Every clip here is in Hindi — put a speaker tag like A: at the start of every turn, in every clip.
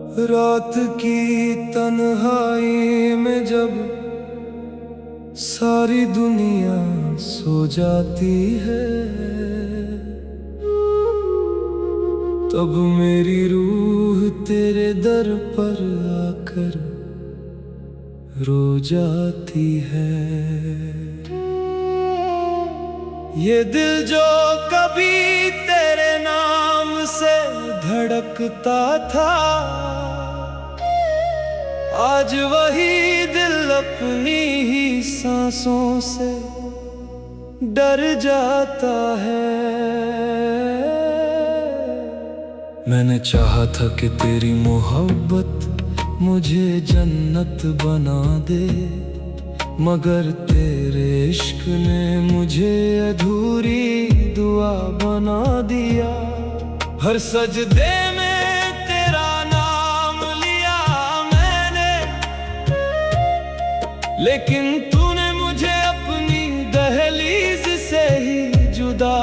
A: रात की तन्हाई में जब सारी दुनिया सो जाती है, तब मेरी रूह तेरे दर पर आकर रो जाती है। ये दिल जो कभी तेरे नाम से धड़कता था, आज वही दिल अपनी ही सांसों से डर जाता है। मैंने चाहा था कि तेरी मोहब्बत मुझे जन्नत बना दे, मगर तेरे इश्क ने मुझे अधूरी दुआ बना दिया। हर सजदे में तेरा नाम लिया मैंने, लेकिन तूने मुझे अपनी दहलीज से ही जुदा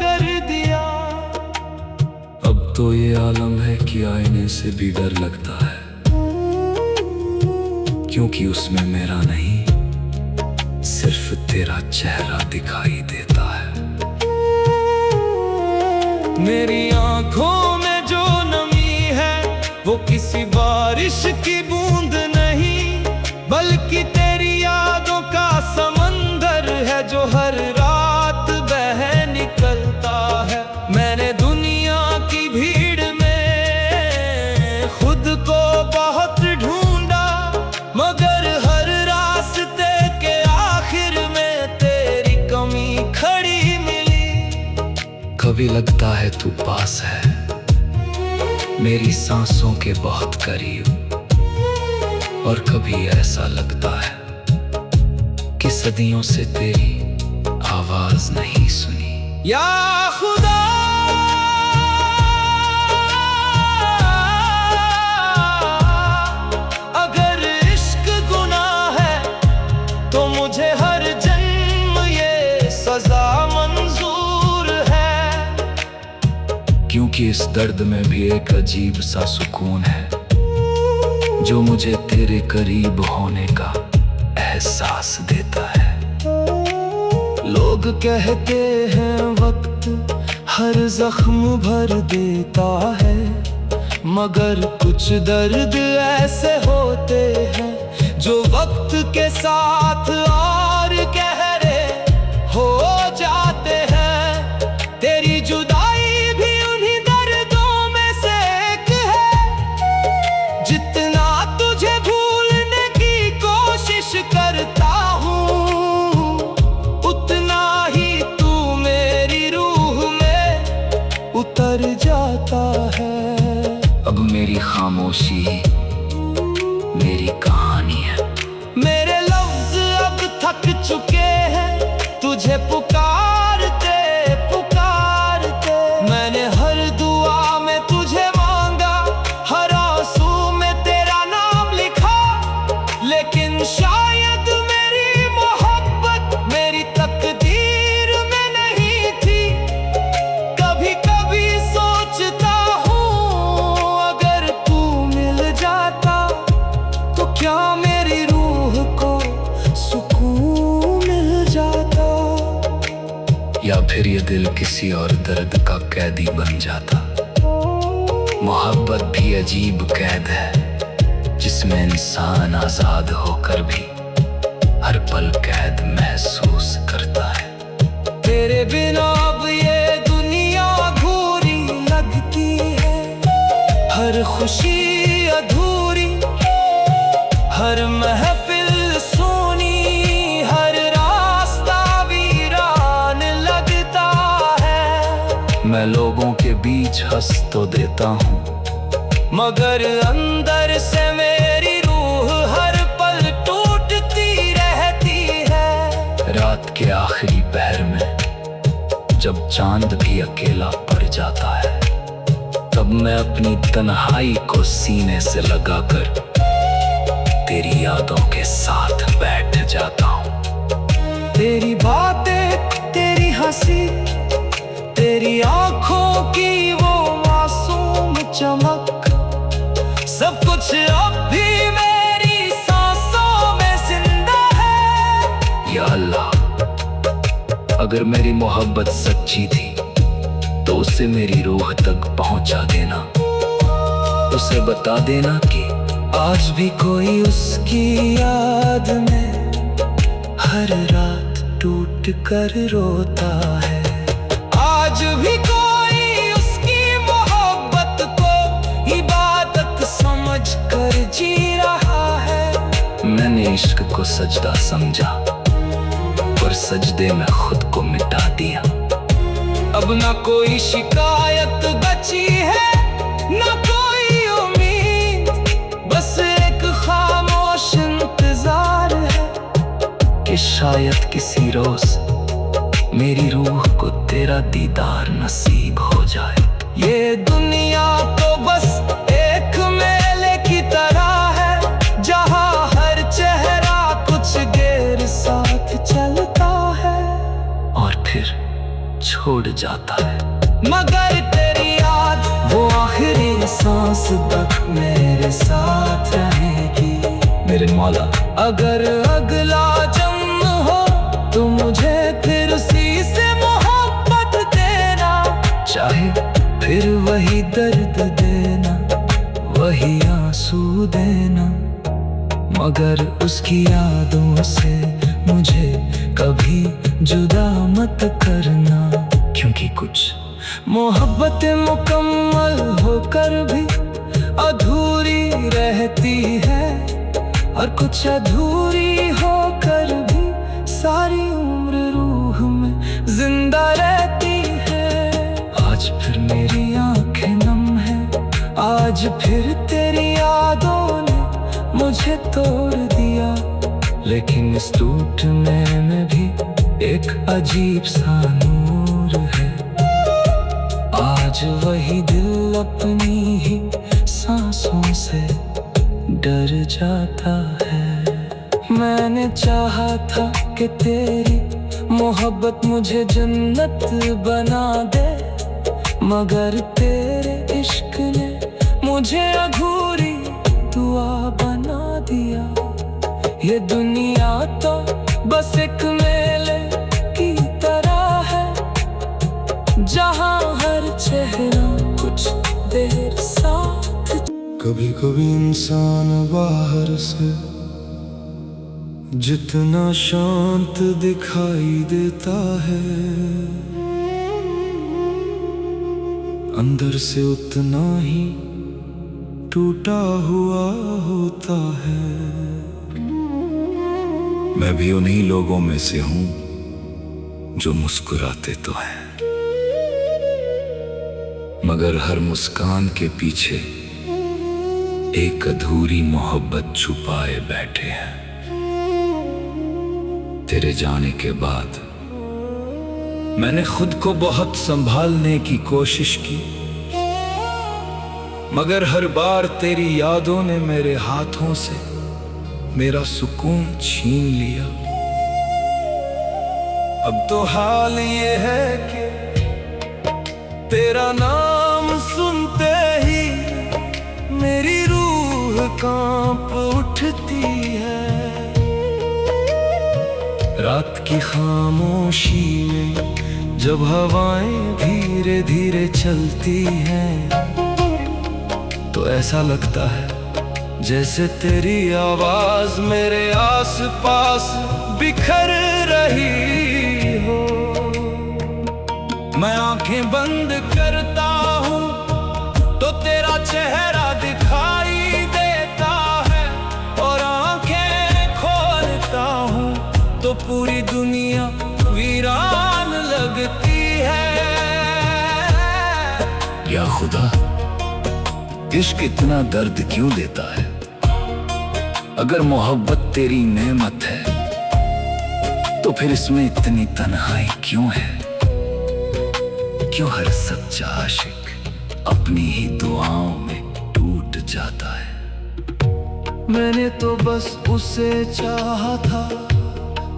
A: कर दिया। अब तो ये आलम है कि आईने से भी डर लगता है, क्योंकि उसमें मेरा नहीं सिर्फ तेरा चेहरा दिखाई देता है। मेरी आंखों में जो नमी है वो किसी बारिश की बूंद नहीं, बल्कि तेरी यादों का समंदर है जो हर रात बह निकलता है। मैंने दुनिया की भीड़ में खुद को बहुत ढूंढा, मगर हर रास्ते के आखिर में तेरी कमी खड़ी मिली। कभी लगता है तू पास है, मेरी सांसों के बहुत करीब, और कभी ऐसा लगता है कि सदियों से तेरी आवाज नहीं सुनी। या खुदा, अगर इश्क गुनाह है तो मुझे हर जन्म ये सजा मंजूर है, क्योंकि इस दर्द में भी एक अजीब सा सुकून है जो मुझे तेरे करीब होने का एहसास देता है। लोग कहते हैं वक्त हर जख्म भर देता है, मगर कुछ दर्द ऐसे होते हैं जो वक्त के साथ और गहरे हो जाते हैं। तेरी जुदाई भी उन्हीं दर्दों में से एक है। जितना तुझे भूलने की कोशिश करता हूँ, उतना ही तू मेरी रूह में उतर जाता है। अब मेरी खामोशी मेरी कहानी है, मेरे लफ्ज अब थक चुके हैं तुझे पुकारते पुकारते। मैंने हर दुआ में तुझे मांगा, हर आंसू में तेरा नाम लिखा, लेकिन शायद मेरी मोहब्बत मेरी तकदीर में नहीं थी। कभी कभी सोचता हूँ अगर तू मिल जाता तो क्या मेरी रूह को सुकून मिल जाता, या फिर ये दिल किसी और दर्द का कैदी बन जाता। मोहब्बत भी अजीब कैद है जिसमें इंसान आजाद होकर भी हर पल कैद महसूस करता है। तेरे बिना अब ये दुनिया अधूरी लगती है, हर खुशी अधूरी, हर महफिल सोनी, हर रास्ता वीरान लगता है। मैं लोगों के बीच हंस तो देता हूँ, मगर अंदर से मेरी रूह हर पल टूटती रहती है। रात के आखिरी पहर में जब चांद भी अकेला पड़ जाता है, तब मैं अपनी तन्हाई को सीने से लगाकर तेरी यादों के साथ बैठ जाता हूँ। तेरी बातें, तेरी हंसी, तेरी आंखों की वो मासूम चमक, सब कुछ अब भी मेरी सांसों में जिंदा है। या अल्लाह, अगर मेरी मोहब्बत सच्ची थी तो उसे मेरी रूह तक पहुंचा देना। उसे बता देना कि आज भी कोई उसकी याद में हर रात टूट कर रोता है। आज भी कोई उसकी मोहब्बत को इबादत समझ कर जी रहा है। मैंने इश्क को सजदा समझा और सजदे में खुद को मिटा दिया। अब ना कोई शिकायत बची है, ना कोई उम्मीद, बस एक खामोश इंतजार है कि शायद किसी रोज मेरी रूह को तेरा दीदार नसीब हो जाए। ये दुनिया तो बस एक मेले की तरह है, जहाँ हर चेहरा कुछ देर साथ चलता है और फिर छोड़ जाता है। मगर तेरी याद वो आखिरी सांस तक मेरे साथ रहेगी। मेरे मौला, अगर अगला जन्म हो तो मुझे फिर उसी से मोहब्बत देना। चाहे फिर वही दर्द देना, वही आंसू देना, मगर उसकी यादों से मुझे कभी जुदा मत करना। क्योंकि कुछ मोहब्बतें मुकम्मल होकर भी अधूरी रहती है, और कुछ अधूरी होकर भी सारी उम्र रूह में जिंदा रहती है। आज फिर मेरी आंखें नम है, आज फिर तेरी यादों ने मुझे तोड़ दिया, लेकिन इस टूटने में भी एक अजीब सा नूर है। आज वही दिल अपनी ही सांसों से डर जाता है। मैंने चाहा था कि तेरी मोहब्बत मुझे जन्नत बना दे, मगर तेरे इश्क ने मुझे अधूरी दुआ बना दिया। ये दुनिया तो बस एक मेले की तरह है, जहाँ हर चेहरा कुछ देर साथ।
B: कभी कभी इंसान बाहर से जितना शांत दिखाई देता है, अंदर से उतना ही टूटा हुआ होता है।
A: मैं भी उन्हीं लोगों में से हूं जो मुस्कुराते तो हैं, मगर हर मुस्कान के पीछे एक अधूरी मोहब्बत छुपाए बैठे हैं। तेरे जाने के बाद मैंने खुद को बहुत संभालने की कोशिश की, मगर हर बार तेरी यादों ने मेरे हाथों से मेरा सुकून छीन लिया। अब तो हाल ये है कि तेरा नाम सुनते ही मेरी रूह कांप उठती है। रात की खामोशी में जब हवाएं धीरे धीरे चलती हैं, तो ऐसा लगता है जैसे तेरी आवाज मेरे आसपास बिखर रही हो। मैं आंखें बंद करता हूँ तो तेरा चेहरा दिखाई देता है, और आंखें खोलता हूँ तो पूरी दुनिया वीरान लगती है। या खुदा, इश्क इतना दर्द क्यों देता है? अगर मोहब्बत तेरी नेमत है तो फिर इसमें इतनी तन्हाई क्यों है? क्यों हर सच्चा आशिक अपनी ही दुआओं में टूट जाता है? मैंने तो बस उसे चाहा था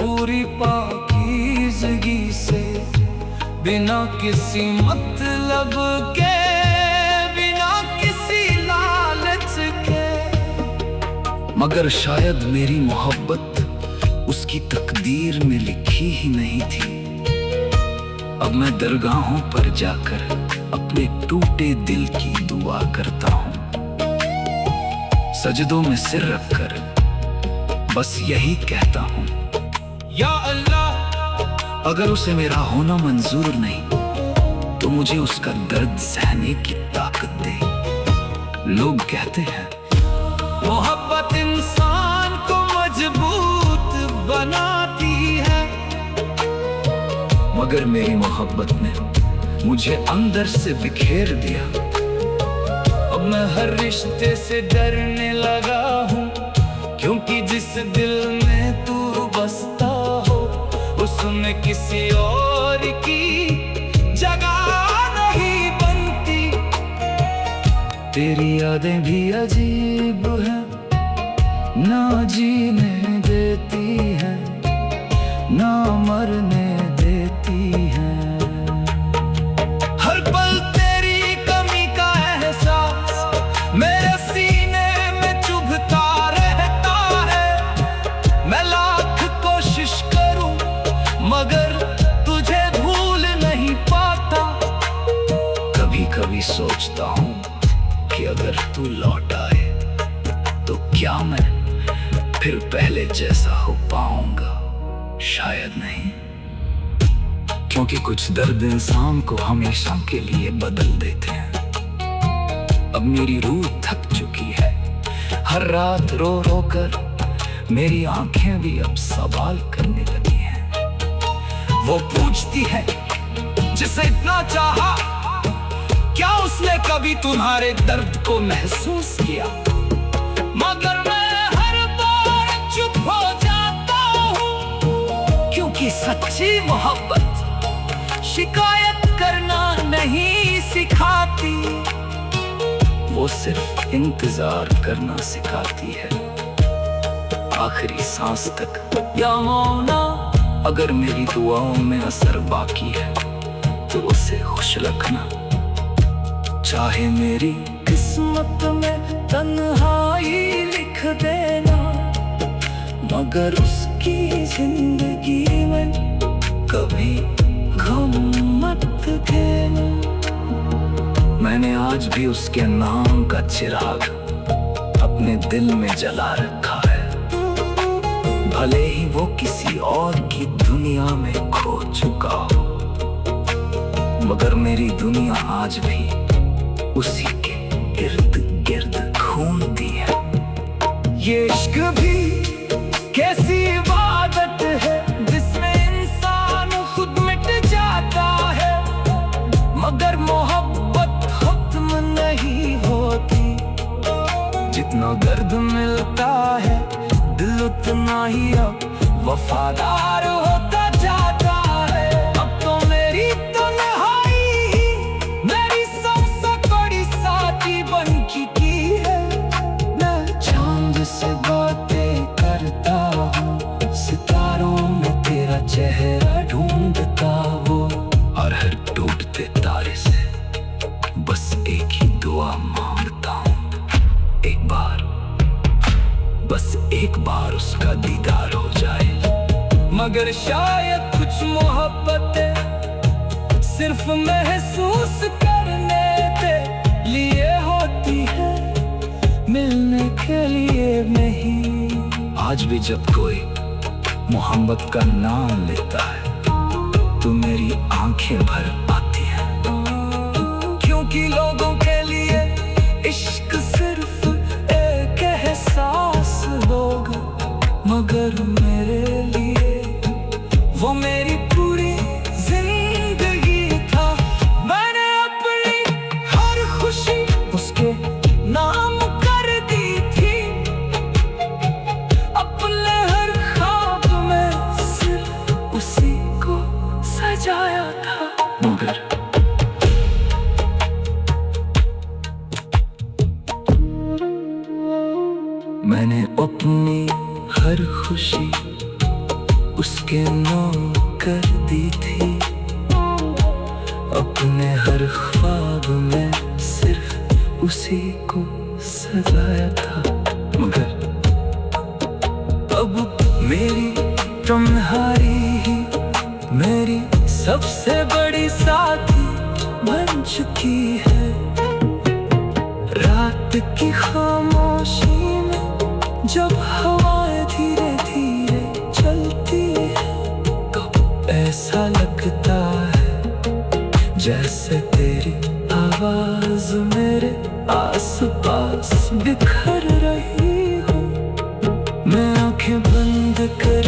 A: पूरी पाकीज़गी से, बिना किसी मतलब के, बिना किसी लालच के। मगर शायद मेरी मोहब्बत उसकी तकदीर में लिखी ही नहीं थी। अब मैं दरगाहों पर जाकर अपने टूटे दिल की दुआ करता हूँ, सजदों में सिर रखकर बस यही कहता हूँ, या अल्लाह। अगर उसे मेरा होना मंजूर नहीं तो मुझे उसका दर्द सहने की ताकत दे। लोग कहते हैं मोहब्बत इंसान को मजबूत बनाती है, मगर मेरी मोहब्बत ने मुझे अंदर से बिखेर दिया। अब मैं हर रिश्ते से डरने लगा हूँ, क्योंकि जिस दिल में तू बसता हो उसमें किसी और की जगह नहीं बनती। तेरी यादें भी अजीब हैं, ना जीने देती हैं ना मरने देती हैं। हर पल तेरी कमी का एहसास मेरे सीने में चुभता रहता है। मैं लाख कोशिश करूं मगर तुझे भूल नहीं पाता। कभी कभी सोचता हूं कि अगर तू लौट आए तो क्या मैं फिर पहले जैसा हो पाऊंगा? शायद नहीं, क्योंकि कुछ दर्द इंसान को हमेशा के लिए बदल देते हैं। अब मेरी रूह थक चुकी है, हर रात रो रो कर मेरी आंखें भी अब सवाल करने लगी हैं। वो पूछती है जिसे इतना चाहा, क्या उसने कभी तुम्हारे दर्द को महसूस किया? मगर मैं हर बार चुप हो जाता हूँ, क्योंकि सच्ची मोहब्बत शिकायत करना नहीं सिखाती, वो सिर्फ इंतजार करना सिखाती है। आखिरी सांस तक या मौना, अगर मेरी दुआओं में असर बाकी है तो उसे खुश रखना। चाहे मेरी किस्मत में तन्हाई लिख देना, मगर उसकी जिंदगी में कभी गम मत देना। मैंने आज भी उसके नाम का चिराग अपने दिल में जला रखा है, भले ही वो किसी और की दुनिया में खो चुका हो, मगर मेरी दुनिया आज भी उसी के इर्द गिर्द घूमती है। ये इश्क भी कैसी इबादत है जिसमें इंसान खुद मिट जाता है, मगर मोहब्बत खत्म नहीं होती। जितना दर्द मिलता है दिल उतना ही अब वफादार होता जाता है। अब तो मेरी तन्हाई ही मेरी सबसे बड़ी साथी बन चुकी है। मैं चांद से बातें करता हूँ, सितारों में तेरा चेहरा ढूंढता वो, और हर टूटते तारे से बस एक ही दुआ मांगता हूँ, एक बार, बस एक बार उसका दीदार हो जाए। मगर शायद कुछ मोहब्बतें सिर्फ महसूस करने के लिए होती है, मिलने के लिए नहीं। आज भी जब कोई मोहब्बत का नाम लेता है तो मेरी आंखें भर आती हैं, क्योंकि लोगों के लिए इश्क सिर्फ एक एहसास होगा, मगर मेरे लिए वो मेरी पूरी जिंदगी था। मैंने अपनी हर खुशी उसके नाम कर दी थी, अपने हर ख्वाब में सिर्फ उसी को सजाया था, मगर मैंने अपनी हर खुशी उसके नाम कर दी थी, अपने हर ख्वाब में सिर्फ उसी को सजाया था, मगर
B: मेरी तुम्हारी ही मेरी सबसे बड़ी साथी बन चुकी है। रात की खामोशी में जब हवाएं धीरे धीरे चलती है तो ऐसा लगता है जैसे तेरी आवाज मेरे आसपास बिखर रही हो। मैं आंखें बंद कर